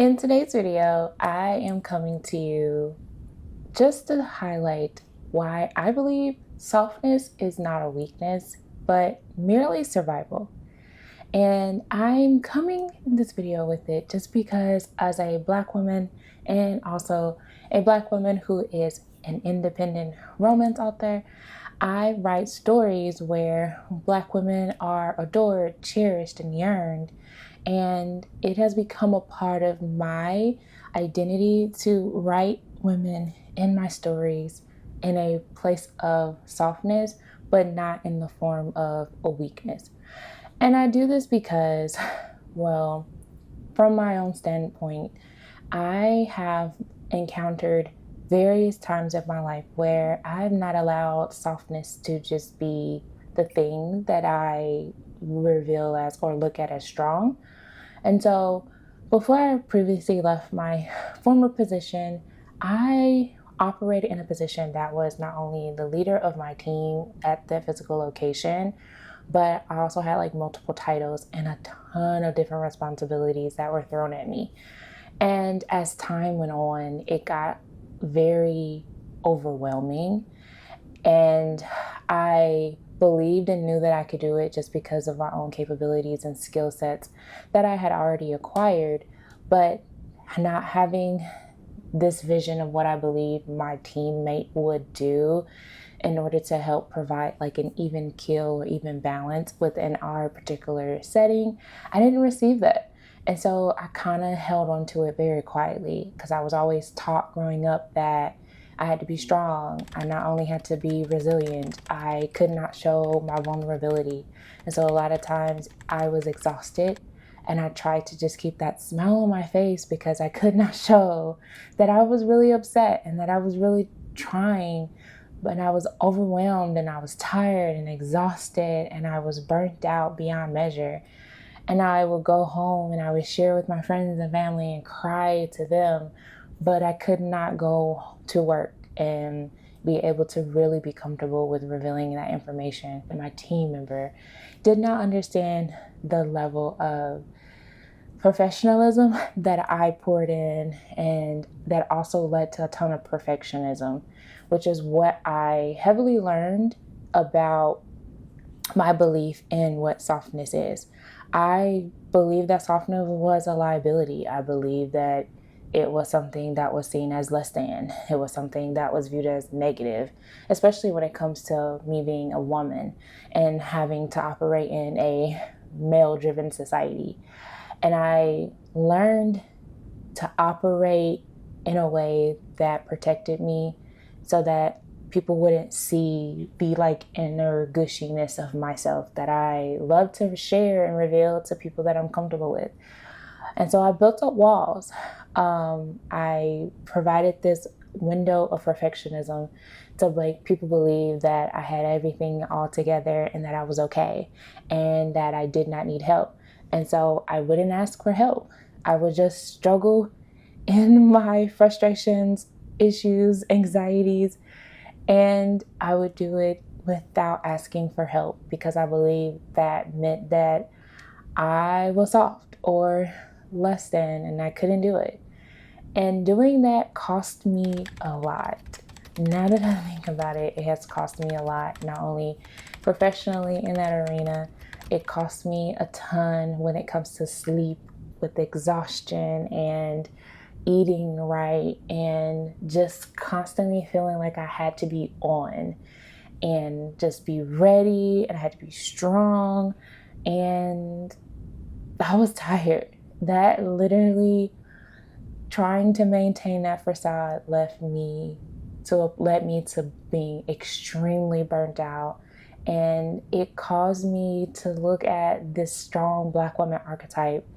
In today's video, I am coming to you just to highlight why I believe softness is not a weakness, but merely survival. And I'm coming in this video with it just because, as a Black woman and also a Black woman who is an independent romance author, I write stories where Black women are adored, cherished, and yearned. And it has become a part of my identity to write women in my stories in a place of softness, but not in the form of a weakness. And I do this because, well, from my own standpoint, I have encountered various times of my life where I have not allowed softness to just be the thing that I reveal as or look at as strong. And so before I previously left my former position, I operated in a position that was not only the leader of my team at the physical location, but I also had like multiple titles and a ton of different responsibilities that were thrown at me. And as time went on, it got very overwhelming. And I believed and knew that I could do it just because of my own capabilities and skill sets that I had already acquired. But not having this vision of what I believe my teammate would do in order to help provide like an even keel or even balance within our particular setting, I didn't receive that. And so I kind of held on to it very quietly because I was always taught growing up that I had to be strong. I not only had to be resilient, I could not show my vulnerability. And so a lot of times I was exhausted and I tried to just keep that smile on my face because I could not show that I was really upset and that I was really trying, but I was overwhelmed and I was tired and exhausted and I was burnt out beyond measure. And I would go home and I would share with my friends and family and cry to them, but I could not go to work and be able to really be comfortable with revealing that information. And my team member did not understand the level of professionalism that I poured in, and that also led to a ton of perfectionism, which is what I heavily learned about my belief in what softness is. I believe that softness was a liability. I believe that it was something that was seen as less than. It was something that was viewed as negative, especially when it comes to me being a woman and having to operate in a male-driven society. And I learned to operate in a way that protected me so that people wouldn't be like inner gushiness of myself that I love to share and reveal to people that I'm comfortable with. And so I built up walls. I provided this window of perfectionism to make people believe that I had everything all together and that I was okay and that I did not need help. And so I wouldn't ask for help. I would just struggle in my frustrations, issues, anxieties, and I would do it without asking for help because I believe that meant that I was soft or less than and I couldn't do it. And doing that cost me a lot. Now that I think about it, it has cost me a lot, not only professionally in that arena, it cost me a ton when it comes to sleep with exhaustion and eating right and just constantly feeling like I had to be on and just be ready and I had to be strong, and I was tired. That literally, trying to maintain that facade led me to being extremely burnt out, and it caused me to look at this strong Black woman archetype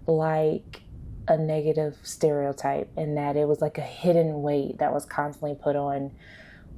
like a negative stereotype, and that it was like a hidden weight that was constantly put on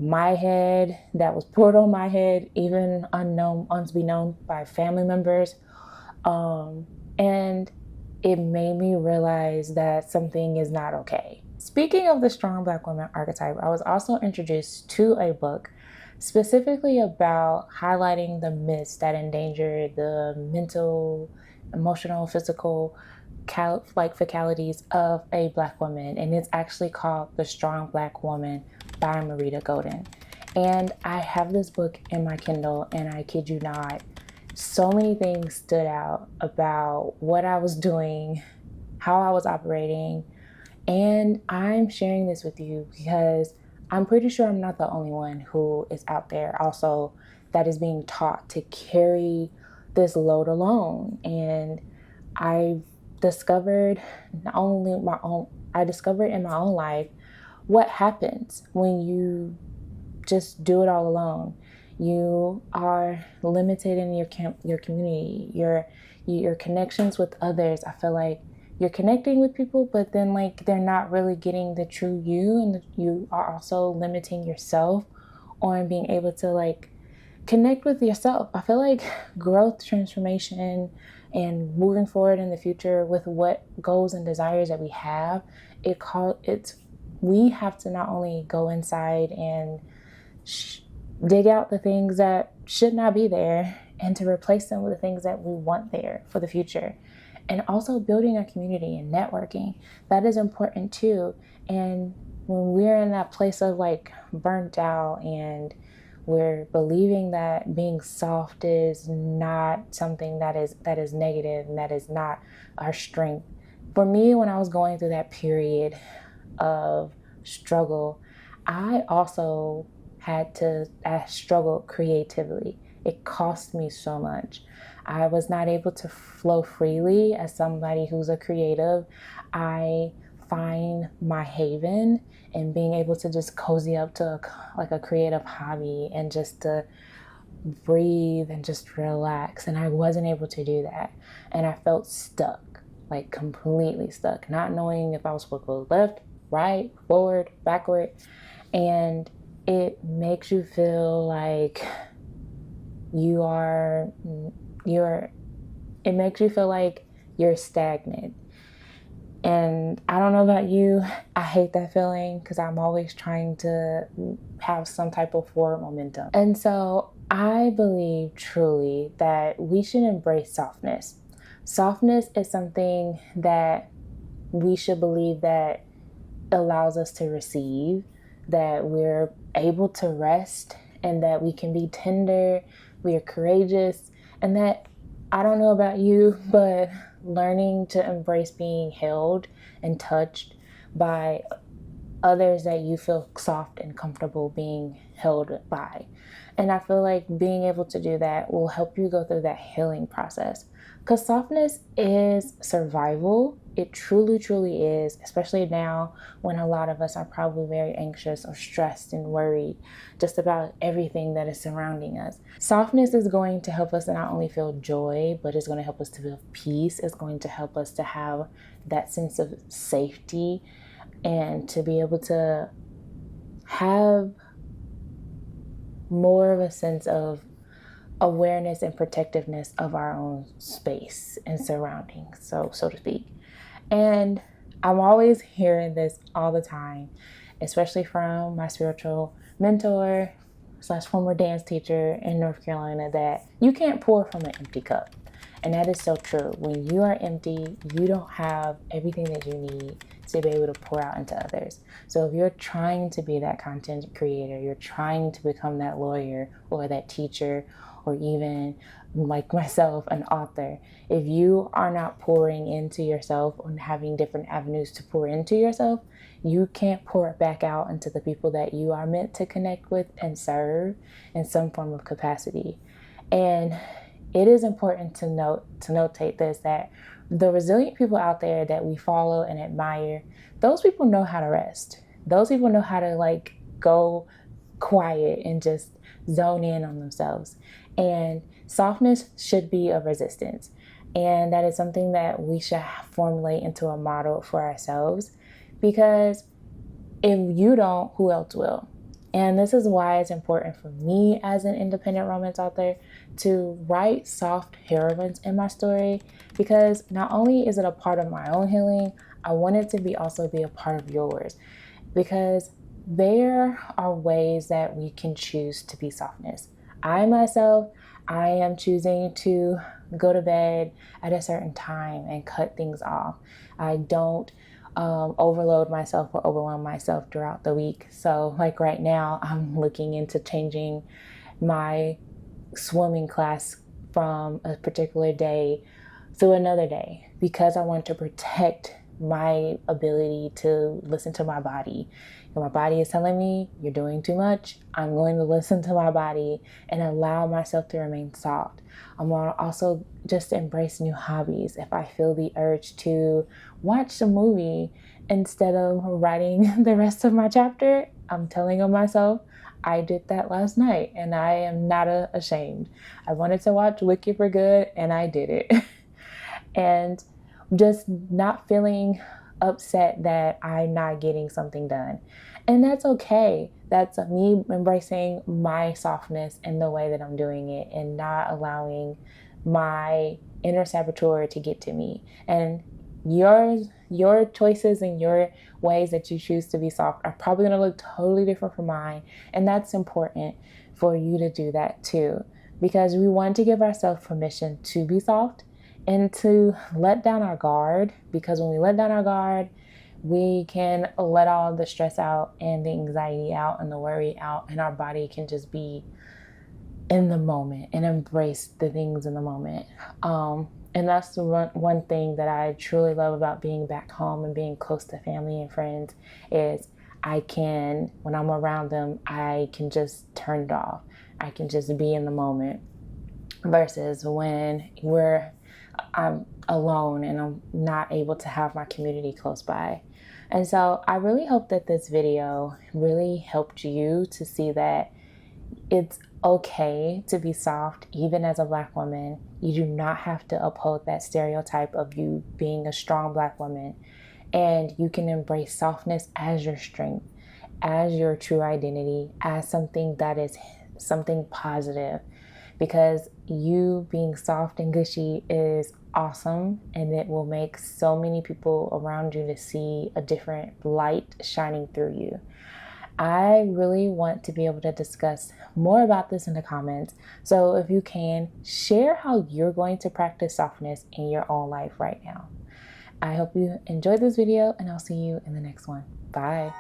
my head, that was poured on my head, even unbeknown by family members. And it made me realize that something is not okay. Speaking of the strong Black woman archetype, I was also introduced to a book specifically about highlighting the myths that endanger the mental, emotional, physical facalities of a Black woman, and it's actually called The Strong Black Woman by Marita Golden. And I have this book in my Kindle, and I kid you not, so many things stood out about what I was doing, how I was operating, and I'm sharing this with you because I'm pretty sure I'm not the only one who is out there also that is being taught to carry this load alone. And I've discovered not only my own, I discovered in my own life what happens when you just do it all alone. You are limited in your community, your connections with others. I feel like you're connecting with people, but then like they're not really getting the true you, and you are also limiting yourself on being able to like connect with yourself. I feel like growth, transformation, and moving forward in the future with what goals and desires that we have, we have to not only go inside and dig out the things that should not be there and to replace them with the things that we want there for the future. And also building a community and networking. That is important too. And when we're in that place of like burnt out and we're believing that being soft is not something that is negative and that is not our strength. For me, when I was going through that period of struggle, I also I struggled creatively. It cost me so much. I was not able to flow freely as somebody who's a creative. I find my haven in being able to just cozy up to a creative hobby and just to breathe and just relax. And I wasn't able to do that. And I felt stuck, like completely stuck, not knowing if I was supposed to go left, right, forward, backward. And it makes you feel like it makes you feel like you're stagnant. And I don't know about you, I hate that feeling because I'm always trying to have some type of forward momentum. And so I believe truly that we should embrace softness. Softness is something that we should believe that allows us to receive, that we're able to rest, and that we can be tender, we are courageous, and that, I don't know about you, but learning to embrace being held and touched by others that you feel soft and comfortable being held by. And I feel like being able to do that will help you go through that healing process. Because softness is survival. It truly, truly is, especially now when a lot of us are probably very anxious or stressed and worried just about everything that is surrounding us. Softness is going to help us to not only feel joy, but it's going to help us to feel peace. It's going to help us to have that sense of safety and to be able to have more of a sense of awareness and protectiveness of our own space and surroundings, so to speak. And I'm always hearing this all the time, especially from my spiritual mentor / former dance teacher in North Carolina, that you can't pour from an empty cup. And that is so true. When you are empty, you don't have everything that you need to be able to pour out into others. So if you're trying to be that content creator, you're trying to become that lawyer or that teacher, or even like myself, an author, if you are not pouring into yourself and having different avenues to pour into yourself, you can't pour it back out into the people that you are meant to connect with and serve in some form of capacity. And it is important to notate this, that the resilient people out there that we follow and admire, those people know how to rest. Those people know how to like go quiet and just zone in on themselves. And softness should be a resistance. And that is something that we should formulate into a model for ourselves, because if you don't, who else will? And this is why it's important for me as an independent romance author to write soft heroines in my story, because not only is it a part of my own healing, I want it to also be a part of yours, because there are ways that we can choose to be softness. I myself, I am choosing to go to bed at a certain time and cut things off. I don't overload myself or overwhelm myself throughout the week. So, like right now, I'm looking into changing my swimming class from a particular day to another day because I want to protect my ability to listen to my body. If my body is telling me you're doing too much, I'm going to listen to my body and allow myself to remain soft. I'm going to also just embrace new hobbies. If I feel the urge to watch a movie instead of writing the rest of my chapter, I'm telling myself, I did that last night and I am not ashamed. I wanted to watch Wicked for Good and I did it. And just not feeling upset that I'm not getting something done. And that's okay. That's me embracing my softness in the way that I'm doing it and not allowing my inner saboteur to get to me. And your choices and your ways that you choose to be soft are probably going to look totally different from mine. And that's important for you to do that too. Because we want to give ourselves permission to be soft and to let down our guard, because when we let down our guard, we can let all the stress out and the anxiety out and the worry out, and our body can just be in the moment and embrace the things in the moment. And that's the one thing that I truly love about being back home and being close to family and friends is I can, when I'm around them, I can just turn it off. I can just be in the moment versus when I'm alone and I'm not able to have my community close by. And so I really hope that this video really helped you to see that it's okay to be soft, even as a Black woman. You do not have to uphold that stereotype of you being a strong Black woman. And you can embrace softness as your strength, as your true identity, as something that is something positive. Because you being soft and gushy is awesome, and it will make so many people around you to see a different light shining through you. I really want to be able to discuss more about this in the comments. So if you can, share how you're going to practice softness in your own life right now. I hope you enjoyed this video, and I'll see you in the next one. Bye.